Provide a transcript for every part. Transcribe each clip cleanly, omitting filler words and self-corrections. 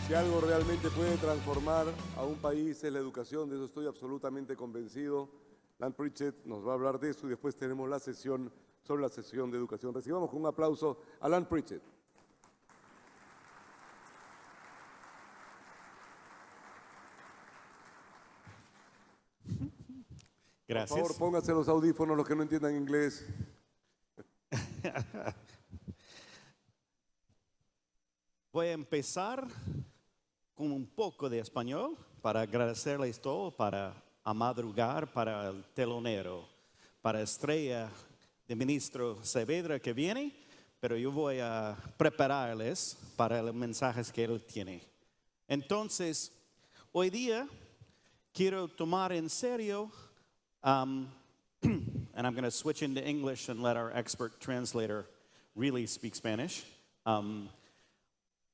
Si algo realmente puede transformar a un país es la educación, de eso estoy absolutamente convencido. Lant Pritchett nos va a hablar de eso y después tenemos la sesión sobre la sesión de educación. Recibamos con un aplauso a Lant Pritchett. Gracias. Por favor, pónganse los audífonos los que no entiendan inglés. Voy a empezar con un poco de español para agradecerles todo, para amadrugar, para el telonero, para Estrella de Ministro Saavedra que viene, pero yo voy a prepararles para los mensajes que él tiene. Entonces, hoy día quiero tomar en serio, and I'm going to switch into English and let our expert translator really speak Spanish. I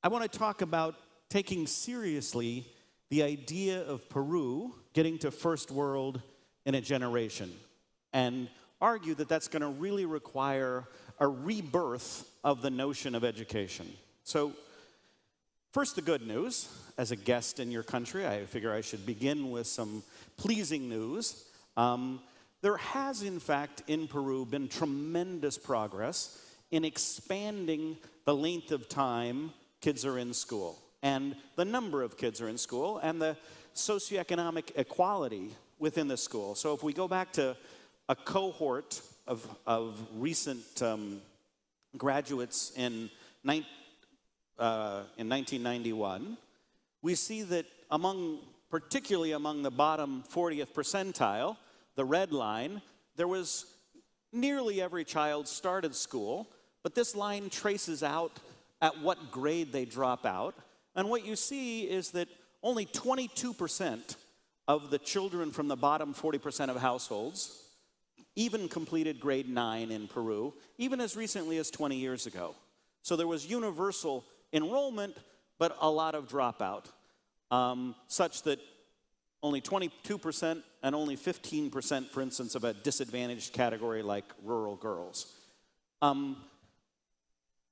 want to talk about taking seriously the idea of Peru getting to first world in a generation and argue that that's going to really require a rebirth of the notion of education. So first, the good news. As a guest in your country, I figure I should begin with some pleasing news. There has, in fact, in Peru been tremendous progress in expanding the length of time kids are in school, and the number of kids are in school, and the socioeconomic equality within the school. So if we go back to a cohort of recent graduates in 1991, we see that particularly among the bottom 40th percentile, the red line, there was nearly every child started school, but this line traces out at what grade they drop out. And what you see is that only 22% of the children from the bottom 40% of households even completed grade 9 in Peru, even as recently as 20 years ago. So there was universal enrollment, but a lot of dropout, such that only 22% and only 15%, for instance, of a disadvantaged category like rural girls.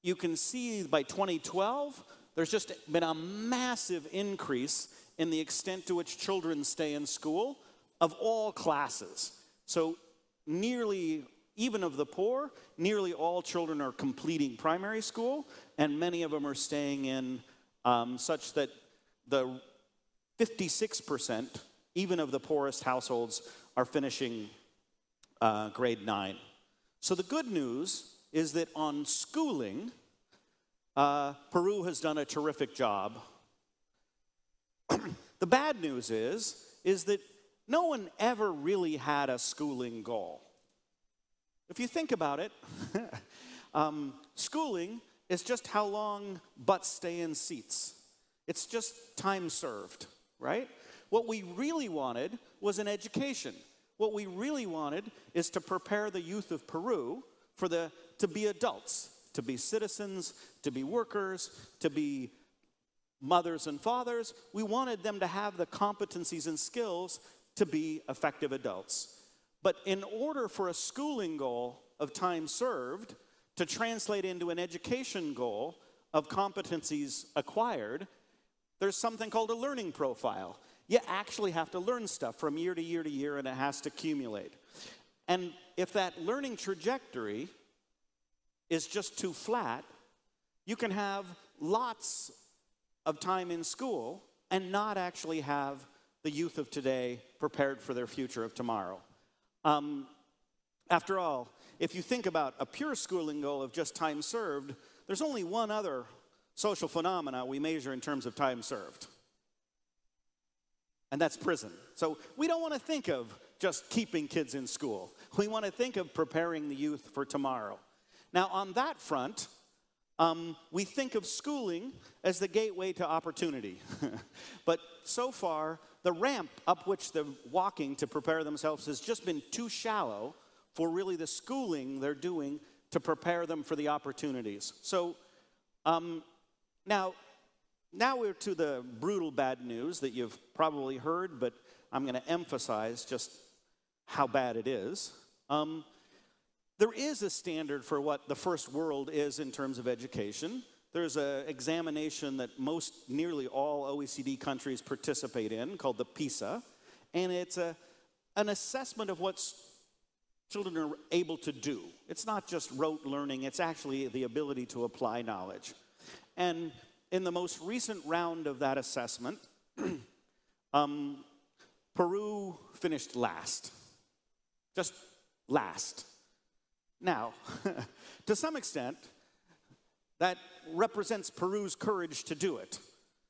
You can see by 2012, there's just been a massive increase in the extent to which children stay in school of all classes. So nearly, even of the poor, nearly all children are completing primary school, and many of them are staying in such that the 56%, even of the poorest households, are finishing grade 9. So the good news is that on schooling, Peru has done a terrific job. The bad news is that no one ever really had a schooling goal. If you think about it, schooling is just how long butts stay in seats. It's just time served, right? What we really wanted was an education. What we really wanted is to prepare the youth of Peru to be adults, to be citizens, to be workers, to be mothers and fathers. We wanted them to have the competencies and skills to be effective adults. But in order for a schooling goal of time served to translate into an education goal of competencies acquired, there's something called a learning profile. You actually have to learn stuff from year to year to year, and it has to accumulate. And if that learning trajectory is just too flat, you can have lots of time in school and not actually have the youth of today prepared for their future of tomorrow. After all, if you think about a pure schooling goal of just time served, there's only one other social phenomena we measure in terms of time served, and that's prison. So we don't want to think of just keeping kids in school. We want to think of preparing the youth for tomorrow. Now, on that front, we think of schooling as the gateway to opportunity. But so far, the ramp up which they're walking to prepare themselves has just been too shallow for really the schooling they're doing to prepare them for the opportunities. So now we're to the brutal bad news that you've probably heard, but I'm going to emphasize just how bad it is. There is a standard for what the first world is in terms of education. there's an examination that nearly all OECD countries participate in called the PISA, and it's an assessment of what children are able to do. It's not just rote learning, it's actually the ability to apply knowledge. And in the most recent round of that assessment, Peru finished last. Just last. Now, to some extent, that represents Peru's courage to do it.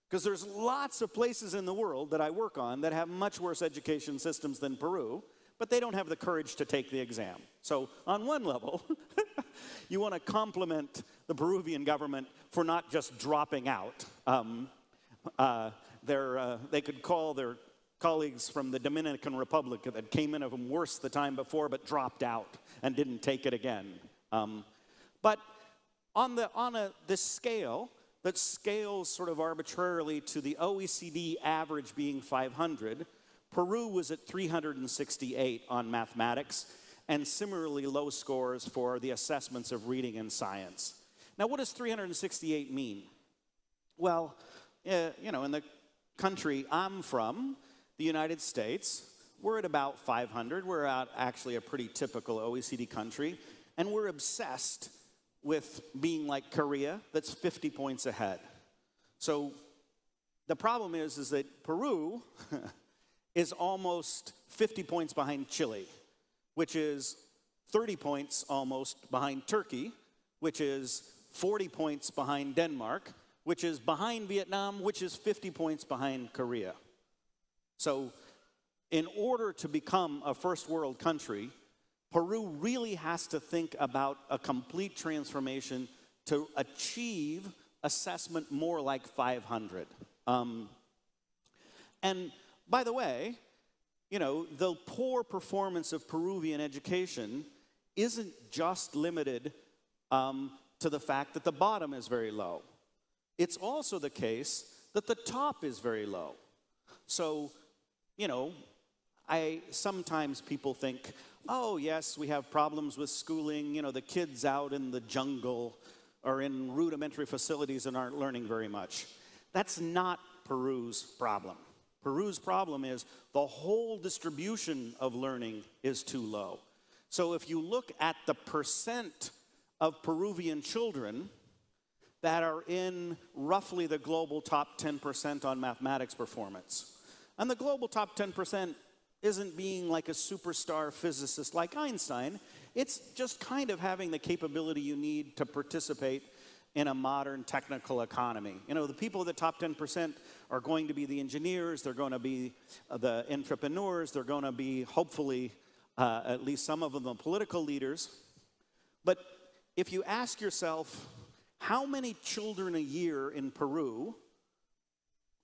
Because there's lots of places in the world that I work on that have much worse education systems than Peru, but they don't have the courage to take the exam. So on one level, you want to compliment the Peruvian government for not just dropping out. They could call their colleagues from the Dominican Republic that came in even worse the time before but dropped out and didn't take it again. But on this scale that scales sort of arbitrarily to the OECD average being 500, Peru was at 368 on mathematics and similarly low scores for the assessments of reading and science. Now, what does 368 mean? Well, in the country I'm from, the United States, we're at about 500. We're actually a pretty typical OECD country, and we're obsessed with being like Korea, that's 50 points ahead. So the problem is that Peru is almost 50 points behind Chile, which is 30 points almost behind Turkey, which is 40 points behind Denmark, which is behind Vietnam, which is 50 points behind Korea. So in order to become a first world country, Peru really has to think about a complete transformation to achieve assessment more like 500. And by the way, the poor performance of Peruvian education isn't just limited to the fact that the bottom is very low. It's also the case that the top is very low. So, sometimes people think, oh, yes, we have problems with schooling. The kids out in the jungle or in rudimentary facilities and aren't learning very much. That's not Peru's problem. Peru's problem is the whole distribution of learning is too low. So if you look at the percent of Peruvian children that are in roughly the global top 10% on mathematics performance, and the global top 10% isn't being like a superstar physicist like Einstein. It's just kind of having the capability you need to participate in a modern technical economy. The people of the top 10% are going to be the engineers, they're going to be the entrepreneurs, they're going to be, hopefully, at least some of them, the political leaders. But if you ask yourself, how many children a year in Peru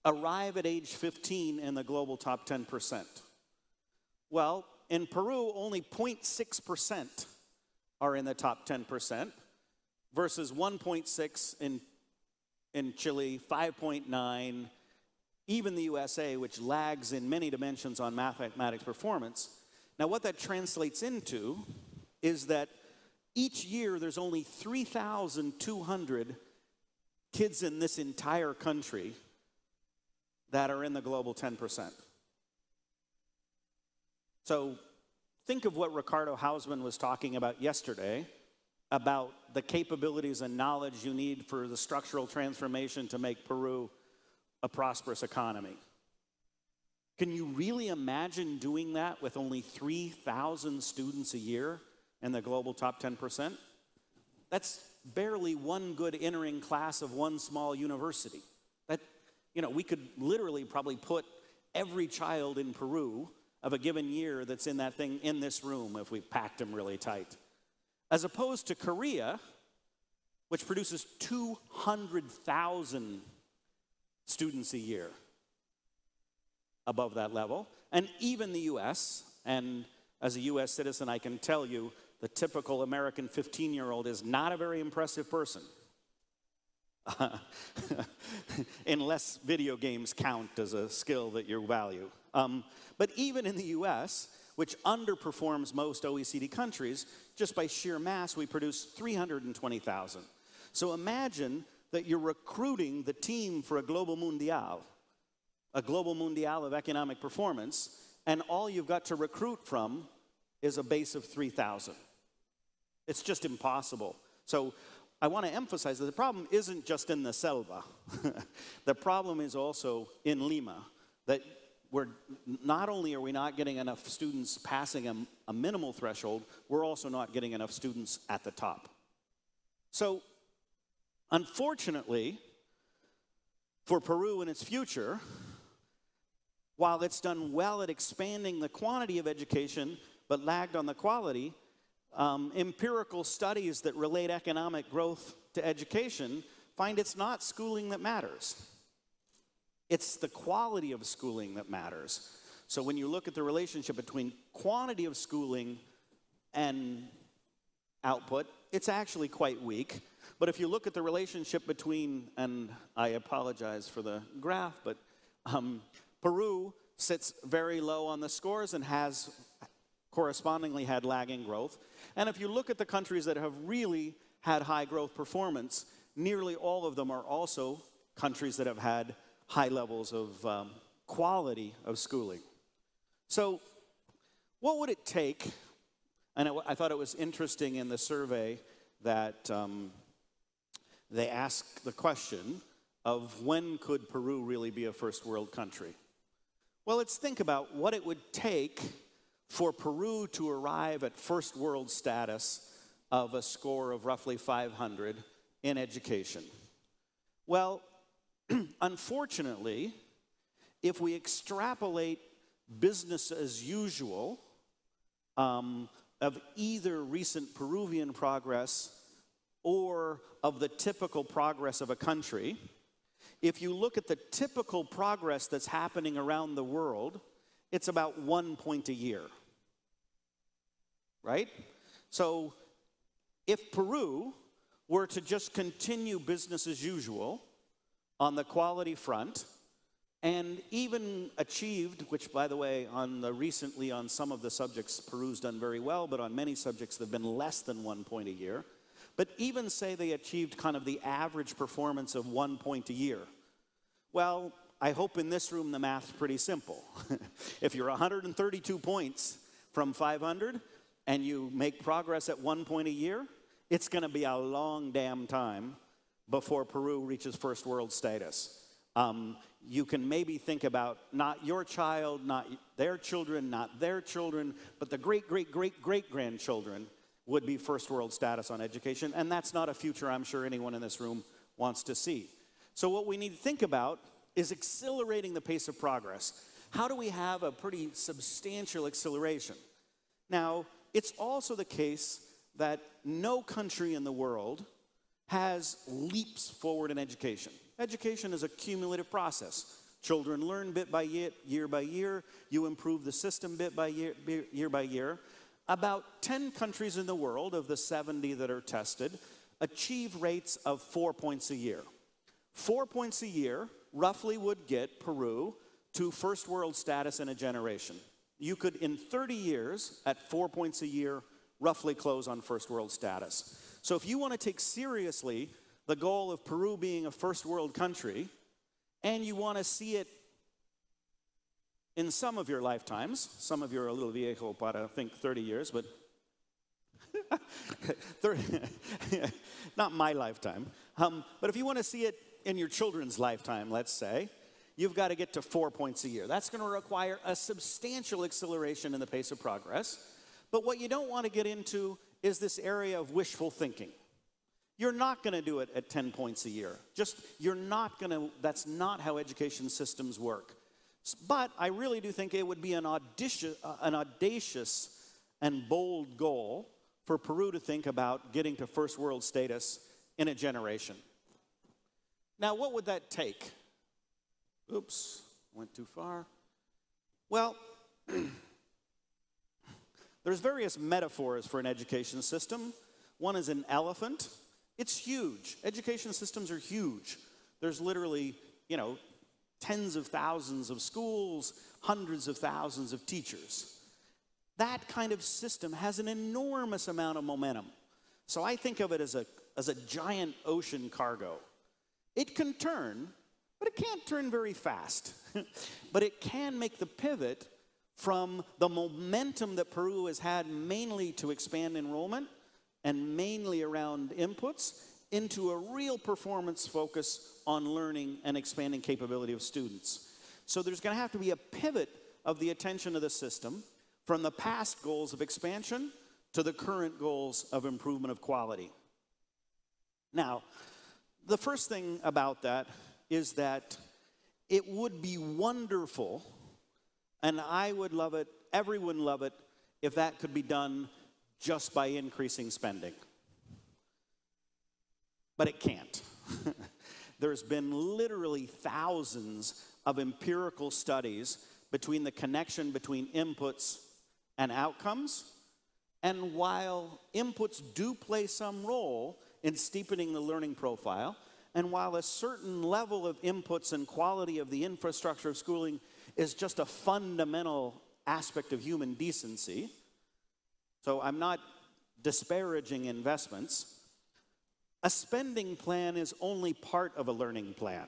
arrive at age 15 in the global top 10%? Well, in Peru, only 0.6% are in the top 10%, versus 1.6 in Chile, 5.9, even the USA, which lags in many dimensions on mathematics performance. Now, what that translates into is that each year there's only 3,200 kids in this entire country that are in the global 10%. So think of what Ricardo Hausmann was talking about yesterday, about the capabilities and knowledge you need for the structural transformation to make Peru a prosperous economy. Can you really imagine doing that with only 3,000 students a year in the global top 10%? That's barely one good entering class of one small university. We could literally probably put every child in Peru of a given year that's in that thing in this room if we packed them really tight. As opposed to Korea, which produces 200,000 students a year above that level. And even the US, and as a US citizen, I can tell you, the typical American 15-year-old is not a very impressive person. Unless video games count as a skill that you value. But even in the US, which underperforms most OECD countries, just by sheer mass, we produce 320,000. So imagine that you're recruiting the team for a global mundial of economic performance, and all you've got to recruit from is a base of 3,000. It's just impossible. So I want to emphasize that the problem isn't just in the selva. The problem is also in Lima, that not only are we not getting enough students passing a minimal threshold, we're also not getting enough students at the top. So unfortunately, for Peru and its future, while it's done well at expanding the quantity of education but lagged on the quality, empirical studies that relate economic growth to education find it's not schooling that matters. It's the quality of schooling that matters. So when you look at the relationship between quantity of schooling and output, it's actually quite weak. But if you look at the relationship between, and I apologize for the graph, but Peru sits very low on the scores and has correspondingly had lagging growth. And if you look at the countries that have really had high growth performance, nearly all of them are also countries that have had high levels of quality of schooling. So what would it take, and I thought it was interesting in the survey that they asked the question of when could Peru really be a first world country? Well, let's think about what it would take for Peru to arrive at first world status of a score of roughly 500 in education. Well, unfortunately, if we extrapolate business as usual of either recent Peruvian progress or of the typical progress of a country, if you look at the typical progress that's happening around the world, it's about 1 point a year, right? So if Peru were to just continue business as usual on the quality front, and even achieved, which by the way, recently on some of the subjects, Peru's done very well, but on many subjects they've been less than 1 point a year. But even say they achieved kind of the average performance of 1 point a year. Well, I hope in this room the math's pretty simple. If you're 132 points from 500 and you make progress at 1 point a year, it's going to be a long damn time before Peru reaches first world status. You can maybe think about not your child, not their children, but the great-great-great-great-grandchildren would be first world status on education, and that's not a future I'm sure anyone in this room wants to see. So what we need to think about is accelerating the pace of progress. How do we have a pretty substantial acceleration? Now, it's also the case that no country in the world has leaps forward in education. Education is a cumulative process. Children learn bit by year by year. You improve the system bit by year by year. About 10 countries in the world, of the 70 that are tested, achieve rates of 4 points a year. 4 points a year roughly would get Peru to first world status in a generation. You could, in 30 years, at 4 points a year, roughly close on first world status. So if you want to take seriously the goal of Peru being a first world country, and you want to see it in some of your lifetimes, some of you are a little viejo para think 30 years, but 30, not my lifetime. But if you want to see it in your children's lifetime, let's say, you've got to get to 4 points a year. That's going to require a substantial acceleration in the pace of progress. But what you don't want to get into is this area of wishful thinking. You're not going to do it at 10 points a year. That's not how education systems work. But I really do think it would be an audacious and bold goal for Peru to think about getting to first world status in a generation. Now, what would that take? Oops, went too far. Well, there's various metaphors for an education system. One is an elephant. It's huge. Education systems are huge. There's literally, tens of thousands of schools, hundreds of thousands of teachers. That kind of system has an enormous amount of momentum. So I think of it as a giant ocean cargo. It can turn, but it can't turn very fast. But it can make the pivot from the momentum that Peru has had mainly to expand enrollment and mainly around inputs into a real performance focus on learning and expanding capability of students. So there's going to have to be a pivot of the attention of the system from the past goals of expansion to the current goals of improvement of quality. Now, the first thing about that is that it would be wonderful, and I would love it, everyone would love it, if that could be done just by increasing spending. But it can't. There's been literally thousands of empirical studies between the connection between inputs and outcomes. And while inputs do play some role in steepening the learning profile, and while a certain level of inputs and quality of the infrastructure of schooling is just a fundamental aspect of human decency, so I'm not disparaging investments, a spending plan is only part of a learning plan.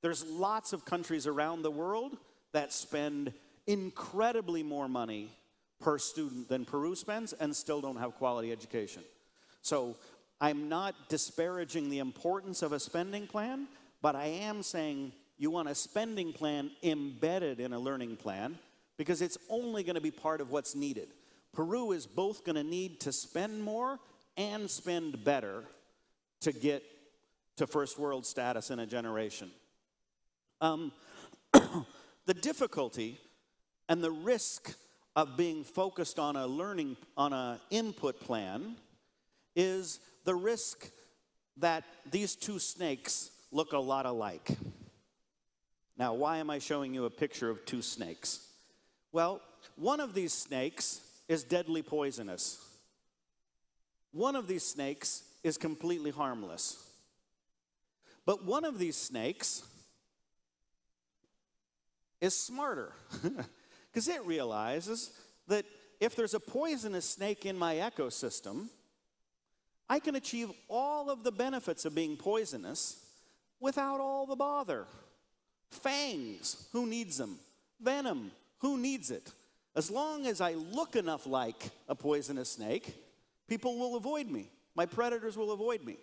There's lots of countries around the world that spend incredibly more money per student than Peru spends and still don't have quality education. So I'm not disparaging the importance of a spending plan, but I am saying you want a spending plan embedded in a learning plan because it's only going to be part of what's needed. Peru is both going to need to spend more and spend better to get to first world status in a generation. The difficulty and the risk of being focused on an input plan is the risk that these two snakes look a lot alike. Now, why am I showing you a picture of two snakes? Well, one of these snakes is deadly poisonous. One of these snakes is completely harmless. But one of these snakes is smarter because it realizes that if there's a poisonous snake in my ecosystem, I can achieve all of the benefits of being poisonous without all the bother. Fangs, who needs them? Venom, who needs it? As long as I look enough like a poisonous snake, people will avoid me. My predators will avoid me.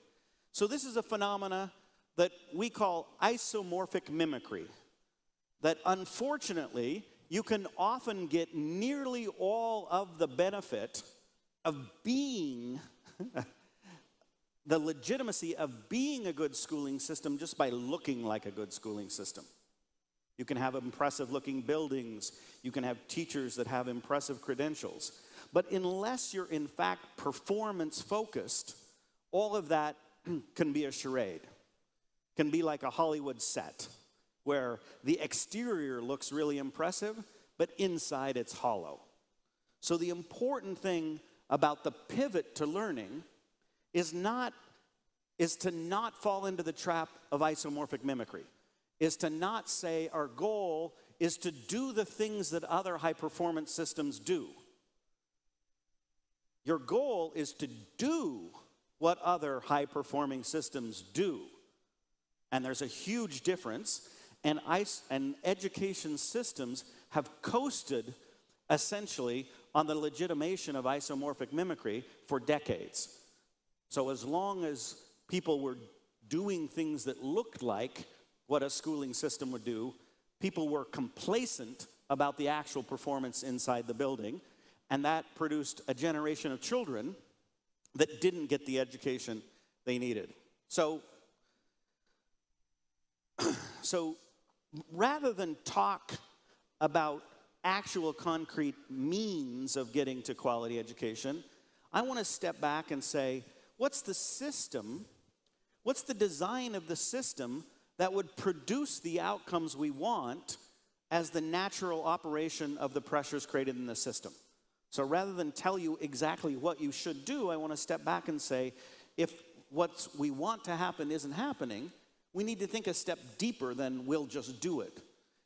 So this is a phenomena that we call isomorphic mimicry, that unfortunately you can often get nearly all of the benefit of being the legitimacy of being a good schooling system just by looking like a good schooling system. You can have impressive looking buildings. You can have teachers that have impressive credentials. But unless you're in fact performance focused, all of that can be a charade. Can be like a Hollywood set where the exterior looks really impressive, but inside it's hollow. So the important thing about the pivot to learning is to not fall into the trap of isomorphic mimicry, is to not say our goal is to do the things that other high-performance systems do. Your goal is to do what other high-performing systems do. And there's a huge difference, and education systems have coasted essentially on the legitimation of isomorphic mimicry for decades. So as long as people were doing things that looked like what a schooling system would do, people were complacent about the actual performance inside the building, and that produced a generation of children that didn't get the education they needed. So rather than talk about actual concrete means of getting to quality education, I want to step back and say, what's the system, what's the design of the system that would produce the outcomes we want as the natural operation of the pressures created in the system? So rather than tell you exactly what you should do, I want to step back and say, if what we want to happen isn't happening, we need to think a step deeper than we'll just do it.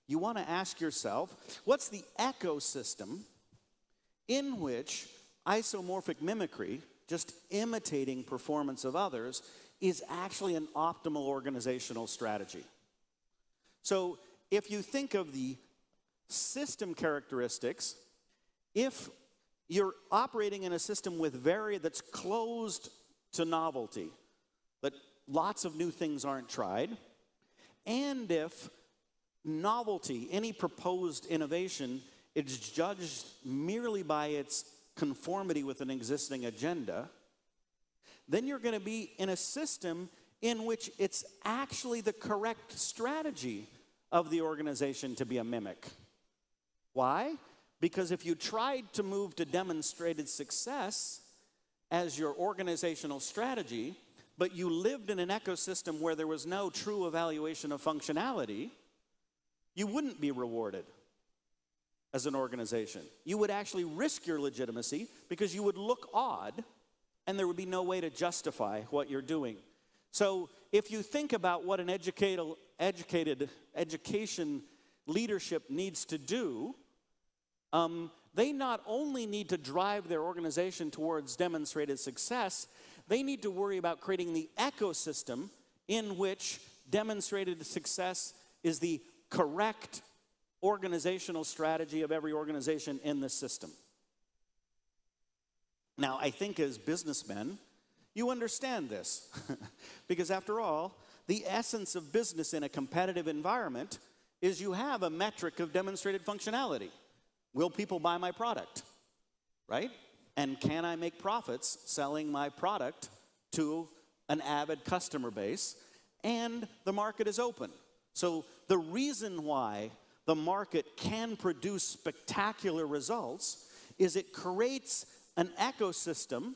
You want to ask yourself, what's the ecosystem in which isomorphic mimicry, just imitating performance of others, is actually an optimal organizational strategy. So if you think of the system characteristics, if you're operating in a system that's closed to novelty, that lots of new things aren't tried, and if novelty, any proposed innovation, is judged merely by its conformity with an existing agenda, then you're going to be in a system in which it's actually the correct strategy of the organization to be a mimic. Why? Because if you tried to move to demonstrated success as your organizational strategy, but you lived in an ecosystem where there was no true evaluation of functionality, you wouldn't be rewarded as an organization. You would actually risk your legitimacy because you would look odd and there would be no way to justify what you're doing. So if you think about what an education leadership needs to do, they not only need to drive their organization towards demonstrated success, they need to worry about creating the ecosystem in which demonstrated success is the correct organizational strategy of every organization in the system. Now, I think as businessmen, you understand this. Because after all, the essence of business in a competitive environment is you have a metric of demonstrated functionality. Will people buy my product? Right? And can I make profits selling my product to an avid customer base? And the market is open. So the reason why the market can produce spectacular results is it creates an ecosystem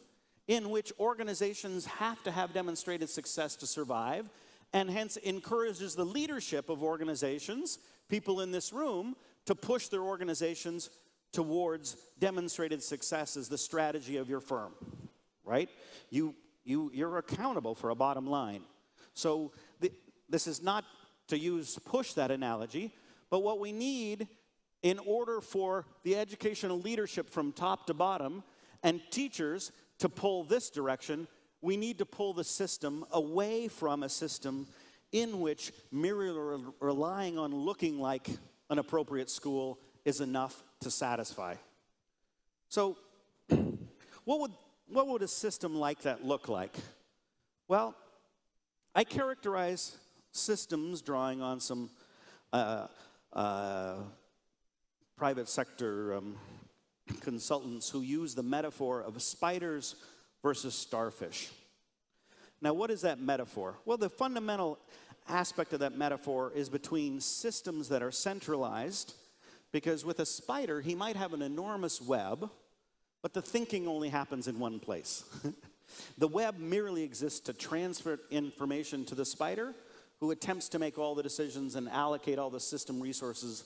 in which organizations have to have demonstrated success to survive, and hence encourages the leadership of organizations, people in this room, to push their organizations towards demonstrated success as the strategy of your firm, right? You're accountable for a bottom line. So this is not to push that analogy, but what we need in order for the educational leadership from top to bottom and teachers to pull this direction, we need to pull the system away from a system in which merely relying on looking like an appropriate school is enough to satisfy. So what would a system like that look like? Well, I characterize systems drawing on some private sector consultants who use the metaphor of spiders versus starfish. Now, what is that metaphor? Well, the fundamental aspect of that metaphor is between systems that are centralized, because with a spider, he might have an enormous web, but the thinking only happens in one place. The web merely exists to transfer information to the spider, who attempts to make all the decisions and allocate all the system resources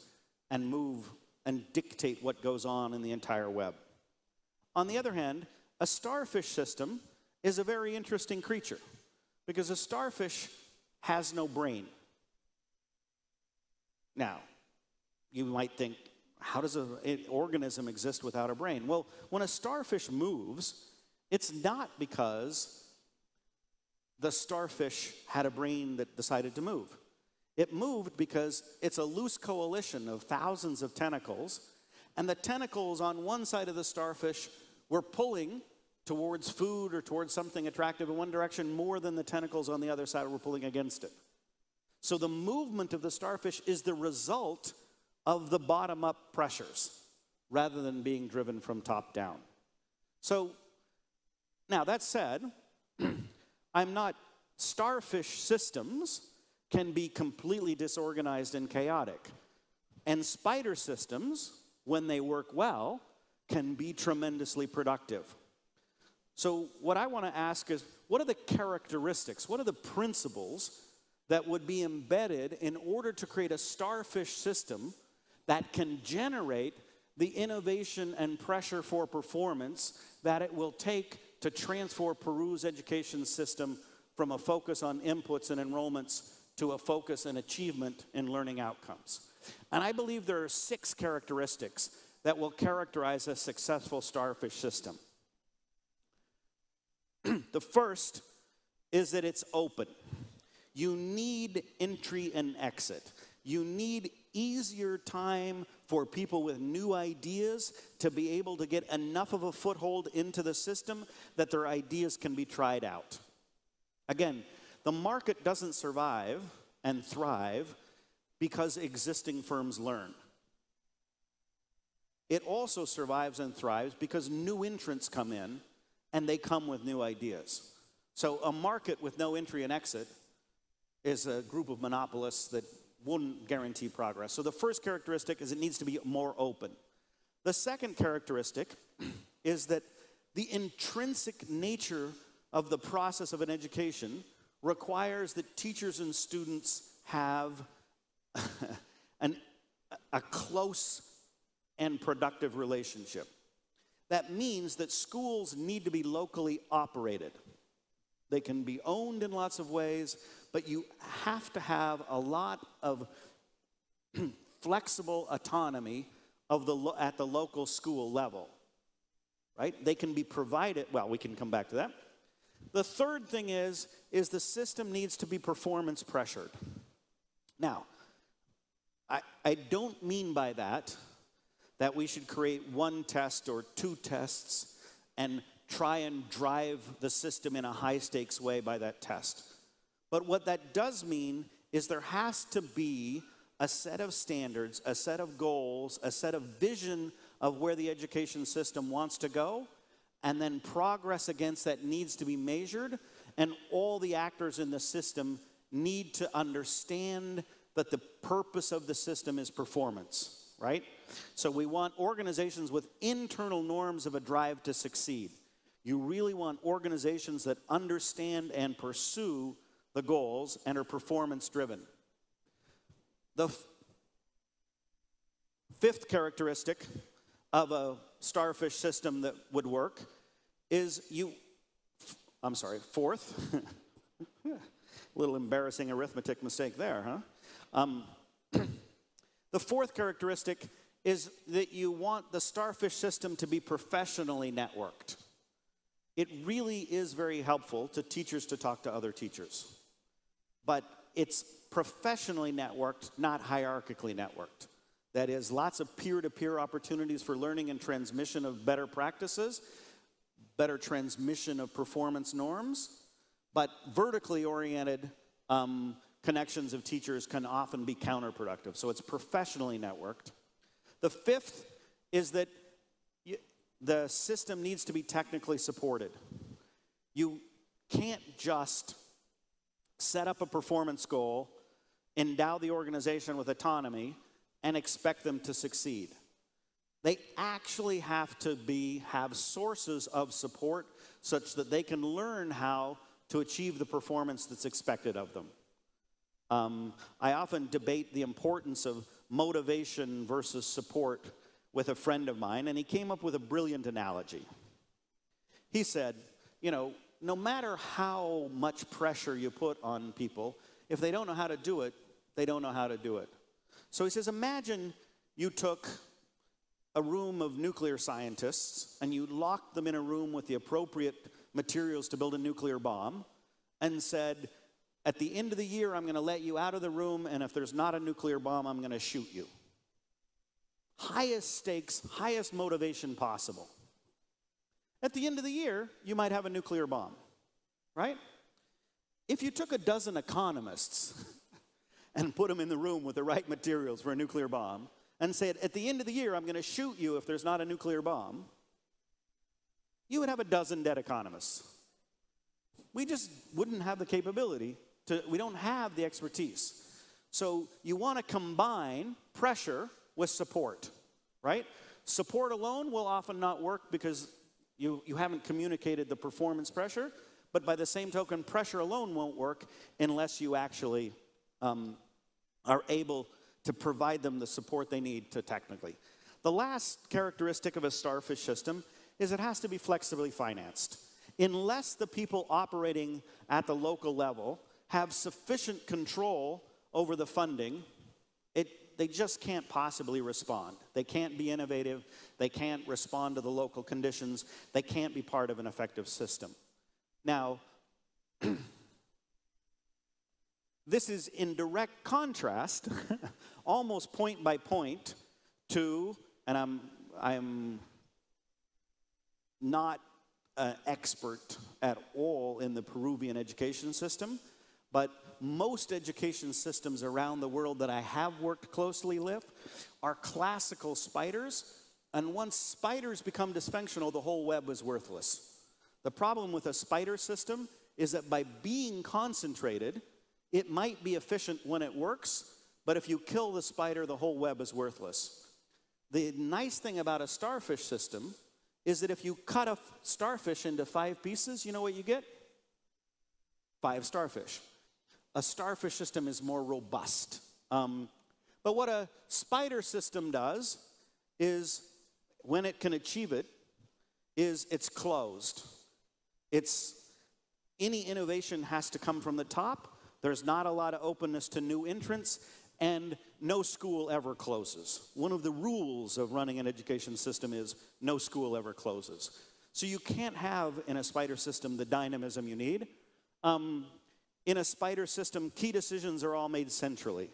and move and dictate what goes on in the entire web. On the other hand, a starfish system is a very interesting creature, because a starfish has no brain. Now, you might think, how does an organism exist without a brain? Well, when a starfish moves, it's not because the starfish had a brain that decided to move. It moved because it's a loose coalition of thousands of tentacles, and the tentacles on one side of the starfish were pulling towards food or towards something attractive in one direction more than the tentacles on the other side were pulling against it. So the movement of the starfish is the result of the bottom-up pressures rather than being driven from top down. So now that said, starfish systems can be completely disorganized and chaotic. And spider systems, when they work well, can be tremendously productive. So what I want to ask is, what are the characteristics, what are the principles that would be embedded in order to create a starfish system that can generate the innovation and pressure for performance that it will take to transform Peru's education system from a focus on inputs and enrollments to a focus and achievement in learning outcomes? And I believe there are 6 characteristics that will characterize a successful starfish system. The first is that it's open. You need entry and exit. You need easier time for people with new ideas to be able to get enough of a foothold into the system that their ideas can be tried out. Again, the market doesn't survive and thrive because existing firms learn. It also survives and thrives because new entrants come in and they come with new ideas. So a market with no entry and exit is a group of monopolists that wouldn't guarantee progress. So the first characteristic is it needs to be more open. The second characteristic is that the intrinsic nature of the process of an education requires that teachers and students have a close and productive relationship. That means that schools need to be locally operated. They can be owned in lots of ways, but you have to have a lot of flexible autonomy at the local school level, right? They can be provided, well, we can come back to that. The third thing is the system needs to be performance pressured. Now, I don't mean by that we should create one test or two tests and try and drive the system in a high-stakes way by that test. But what that does mean is there has to be a set of standards, a set of goals, a set of vision of where the education system wants to go, and then progress against that needs to be measured, and all the actors in the system need to understand that the purpose of the system is performance, right? So we want organizations with internal norms of a drive to succeed. You really want organizations that understand and pursue the goals and are performance-driven. The fifth characteristic of a starfish system that would work is fourth. A little embarrassing arithmetic mistake there, huh? The fourth characteristic is that you want the starfish system to be professionally networked. It really is very helpful to teachers to talk to other teachers. But it's professionally networked, not hierarchically networked. That is, lots of peer-to-peer opportunities for learning and transmission of better practices, better transmission of performance norms, but vertically oriented connections of teachers can often be counterproductive. So it's professionally networked. The fifth is that the system needs to be technically supported. You can't just set up a performance goal, endow the organization with autonomy, and expect them to succeed. They actually have to have sources of support such that they can learn how to achieve the performance that's expected of them. I often debate the importance of motivation versus support with a friend of mine, and he came up with a brilliant analogy. He said, no matter how much pressure you put on people, if they don't know how to do it, they don't know how to do it. So he says, imagine you took a room of nuclear scientists and you locked them in a room with the appropriate materials to build a nuclear bomb and said, at the end of the year, I'm going to let you out of the room, and if there's not a nuclear bomb, I'm going to shoot you. Highest stakes, highest motivation possible. At the end of the year, you might have a nuclear bomb, right? If you took a dozen economists and put them in the room with the right materials for a nuclear bomb and said, at the end of the year, I'm going to shoot you if there's not a nuclear bomb, you would have a dozen dead economists. We just wouldn't have the capability we don't have the expertise. So you want to combine pressure with support, right? Support alone will often not work because you haven't communicated the performance pressure, but by the same token, pressure alone won't work unless you actually are able to provide them the support they need to technically. The last characteristic of a starfish system is it has to be flexibly financed. Unless the people operating at the local level have sufficient control over the funding, they just can't possibly respond. They can't be innovative. They can't respond to the local conditions. They can't be part of an effective system. Now, This is in direct contrast, almost point by point, to, and I'm not an expert at all in the Peruvian education system, but most education systems around the world that I have worked closely with are classical spiders, and once spiders become dysfunctional, the whole web is worthless. The problem with a spider system is that by being concentrated, it might be efficient when it works, but if you kill the spider, the whole web is worthless. The nice thing about a starfish system is that if you cut a starfish into 5 pieces, you know what you get? 5 starfish. A starfish system is more robust. But what a spider system does is, when it can achieve it, is it's closed. Any innovation has to come from the top. There's not a lot of openness to new entrants, and no school ever closes. One of the rules of running an education system is no school ever closes. So you can't have, in a spider system, the dynamism you need. In a spider system, key decisions are all made centrally.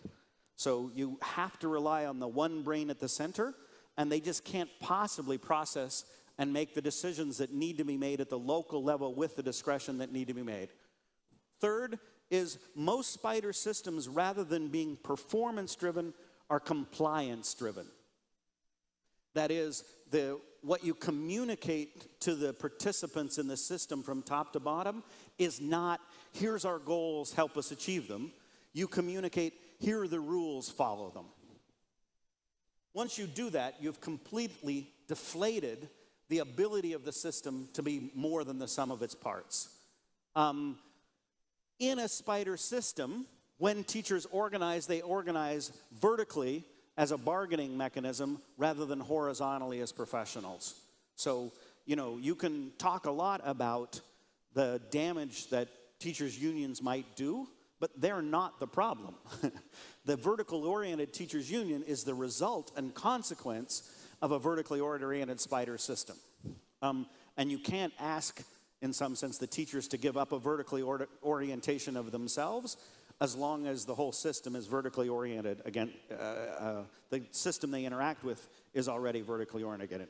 So you have to rely on the one brain at the center, and they just can't possibly process and make the decisions that need to be made at the local level with the discretion that need to be made. Third is most spider systems, rather than being performance-driven, are compliance-driven. That is, what you communicate to the participants in the system from top to bottom is not, here's our goals, help us achieve them. You communicate, here are the rules, follow them. Once you do that, you've completely deflated the ability of the system to be more than the sum of its parts. In a spider system, when teachers organize, they organize vertically as a bargaining mechanism rather than horizontally as professionals. So, you can talk a lot about the damage that teachers' unions might do, but they're not the problem. The vertical-oriented teachers' union is the result and consequence of a vertically oriented spider system. And you can't ask, in some sense, the teachers to give up a vertically orientation of themselves as long as the whole system is vertically oriented. Again, the system they interact with is already vertically oriented.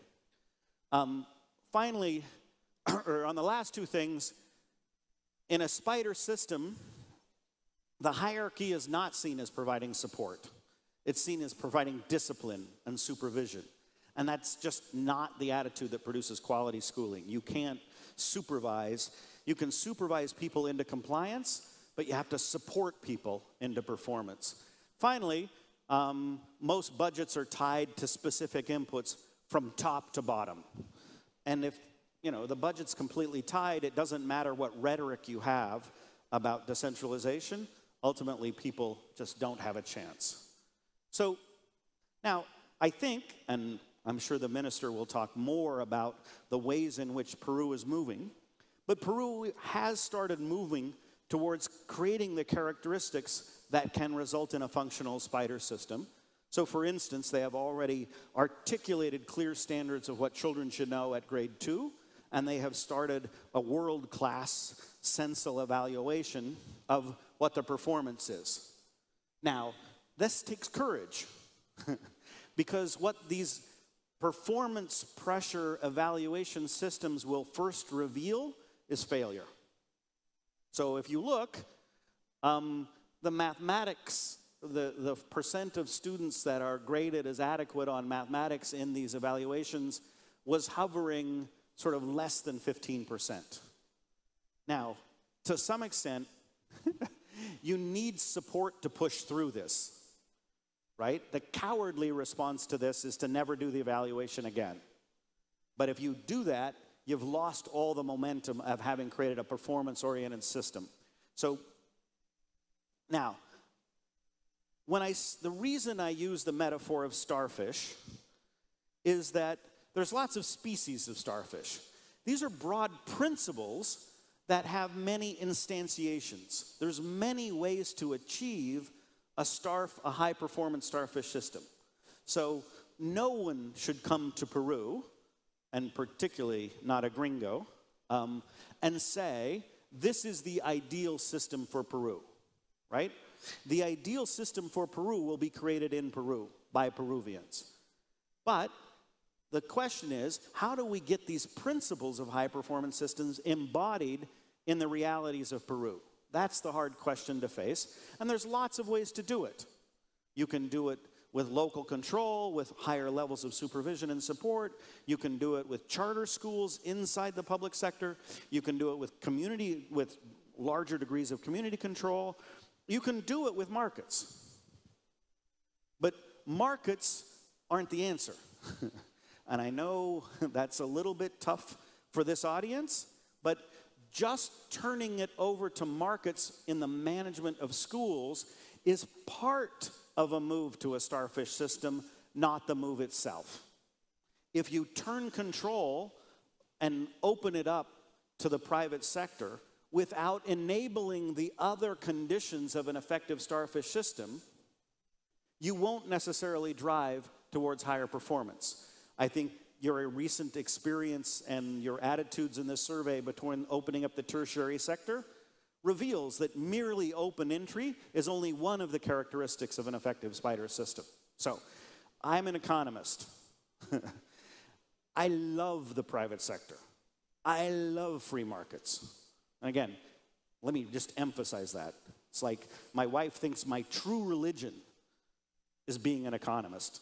Finally, or on the last 2 things, in a spider system, the hierarchy is not seen as providing support. It's seen as providing discipline and supervision. And that's just not the attitude that produces quality schooling. You can't supervise. You can supervise people into compliance, but you have to support people into performance. Finally, most budgets are tied to specific inputs from top to bottom. And if the budget's completely tied, it doesn't matter what rhetoric you have about decentralization. Ultimately, people just don't have a chance. So now, I think, and I'm sure the minister will talk more about the ways in which Peru is moving, but Peru has started moving towards creating the characteristics that can result in a functional spider system. So for instance, they have already articulated clear standards of what children should know at grade 2, and they have started a world-class censal evaluation of what the performance is. Now, this takes courage, because what these performance pressure evaluation systems will first reveal is failure. So if you look, the mathematics, the percent of students that are graded as adequate on mathematics in these evaluations was hovering sort of less than 15%. Now, to some extent, you need support to push through this. Right? The cowardly response to this is to never do the evaluation again. But if you do that, you've lost all the momentum of having created a performance-oriented system. So now, the reason I use the metaphor of starfish is that there's lots of species of starfish. These are broad principles that have many instantiations. There's many ways to achieve a high-performance starfish system. So no one should come to Peru, and particularly not a gringo, and say, this is the ideal system for Peru, right? The ideal system for Peru will be created in Peru by Peruvians. But the question is, how do we get these principles of high-performance systems embodied in the realities of Peru? That's the hard question to face, and there's lots of ways to do it. You can do it with local control, with higher levels of supervision and support. You can do it with charter schools inside the public sector. You can do it with with larger degrees of community control. You can do it with markets. But markets aren't the answer. And I know that's a little bit tough for this audience, but just turning it over to markets in the management of schools is part of a move to a starfish system, not the move itself. If you turn control and open it up to the private sector without enabling the other conditions of an effective starfish system, you won't necessarily drive towards higher performance. I think your recent experience and your attitudes in this survey between opening up the tertiary sector reveals that merely open entry is only one of the characteristics of an effective spider system. So, I'm an economist. I love the private sector. I love free markets. And again, let me just emphasize that. It's like my wife thinks my true religion is being an economist.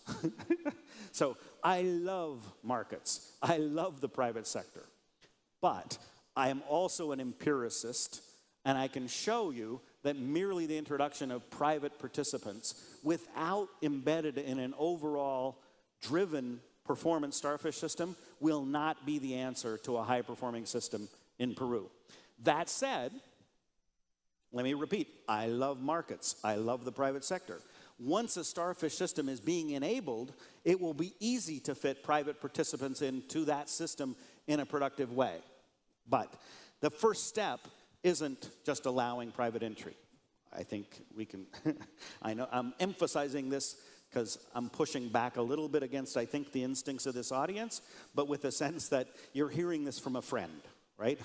So I love markets. I love the private sector. But I am also an empiricist, and I can show you that merely the introduction of private participants without embedded in an overall driven performance starfish system will not be the answer to a high-performing system in Peru. That said, let me repeat, I love markets. I love the private sector. Once a starfish system is being enabled, it will be easy to fit private participants into that system in a productive way. But the first step isn't just allowing private entry. I think we can, I know I'm emphasizing this because I'm pushing back a little bit against, I think, the instincts of this audience, but with a sense that you're hearing this from a friend, right?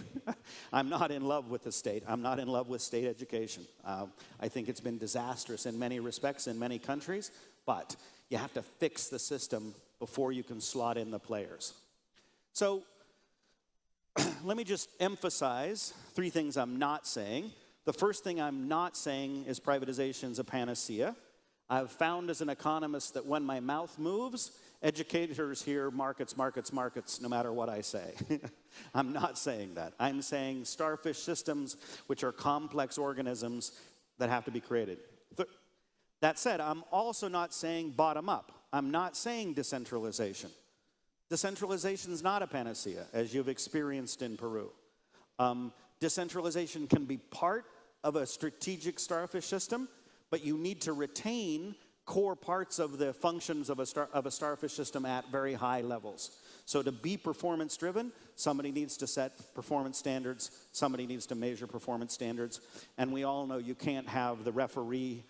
I'm not in love with the state. I'm not in love with state education. I think it's been disastrous in many respects in many countries, but you have to fix the system before you can slot in the players. So let me just emphasize 3 things I'm not saying. The first thing I'm not saying is privatization is a panacea. I've found as an economist that when my mouth moves, educators hear markets, markets, markets, no matter what I say. I'm not saying that. I'm saying starfish systems, which are complex organisms that have to be created. That said, I'm also not saying bottom up. I'm not saying decentralization. Decentralization is not a panacea, as you've experienced in Peru. Decentralization can be part of a strategic starfish system, but you need to retain core parts of the functions of a starfish system at very high levels. So to be performance driven, somebody needs to set performance standards, somebody needs to measure performance standards, and we all know you can't have the referee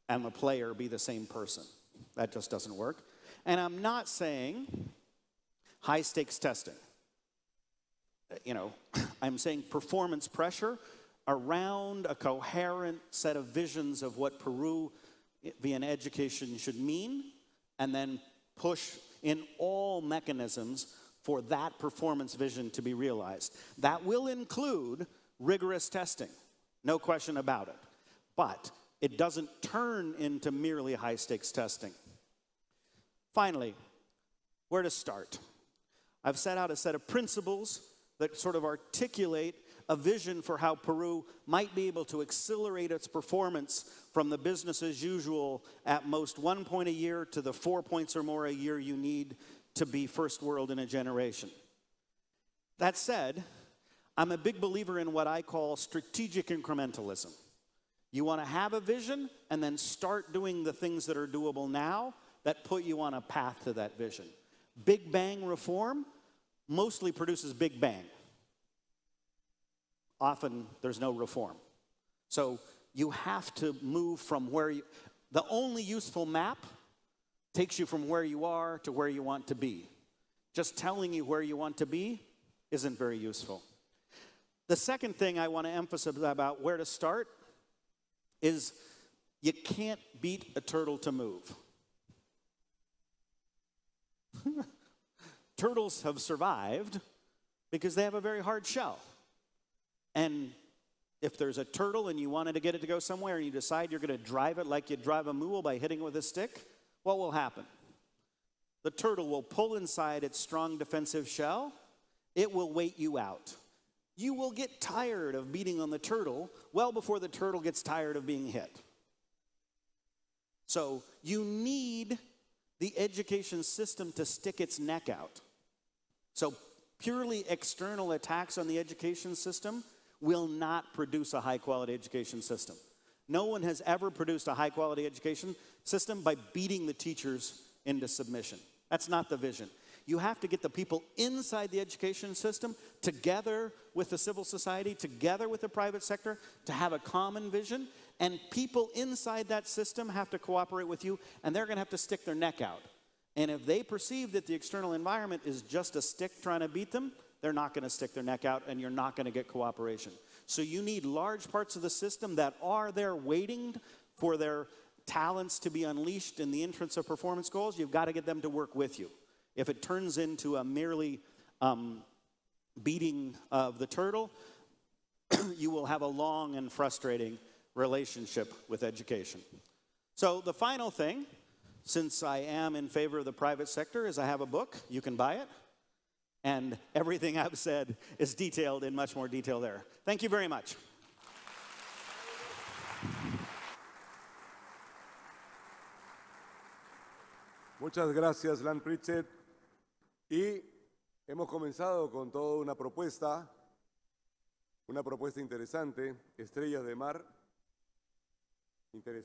and the player be the same person. That just doesn't work. And I'm not saying high stakes testing. I'm saying performance pressure around a coherent set of visions of what Peruvian education should mean, and then push in all mechanisms for that performance vision to be realized. That will include rigorous testing, no question about it. But it doesn't turn into merely high-stakes testing. Finally, where to start? I've set out a set of principles that sort of articulate a vision for how Peru might be able to accelerate its performance from the business as usual at most 1 point a year to the 4 points or more a year you need to be first world in a generation. That said, I'm a big believer in what I call strategic incrementalism. You want to have a vision and then start doing the things that are doable now that put you on a path to that vision. Big bang reform mostly produces big bang. Often there's no reform. So you have to move from the only useful map takes you from where you are to where you want to be. Just telling you where you want to be isn't very useful. The second thing I want to emphasize about where to start is You can't beat a turtle to move. Turtles have survived because they have a very hard shell. And if there's a turtle and you wanted to get it to go somewhere and you decide you're going to drive it like you drive a mule by hitting it with a stick, what will happen? The turtle will pull inside its strong defensive shell. It will wait you out. You will get tired of beating on the turtle well before the turtle gets tired of being hit. So you need the education system to stick its neck out. So purely external attacks on the education system will not produce a high-quality education system. No one has ever produced a high-quality education system by beating the teachers into submission. That's not the vision. You have to get the people inside the education system together with the civil society, together with the private sector, to have a common vision. And people inside that system have to cooperate with you, and they're going to have to stick their neck out. And if they perceive that the external environment is just a stick trying to beat them, they're not going to stick their neck out, and you're not going to get cooperation. So you need large parts of the system that are there waiting for their talents to be unleashed in the entrance of performance goals. You've got to get them to work with you. If it turns into a merely beating of the turtle, you will have a long and frustrating relationship with education. So the final thing, since I am in favor of the private sector, is I have a book. You can buy it. And everything I've said is detailed in much more detail there. Thank you very much. Muchas gracias, Lant Pritchett. Y hemos comenzado con toda una propuesta interesante, Estrellas de Mar. Interesante.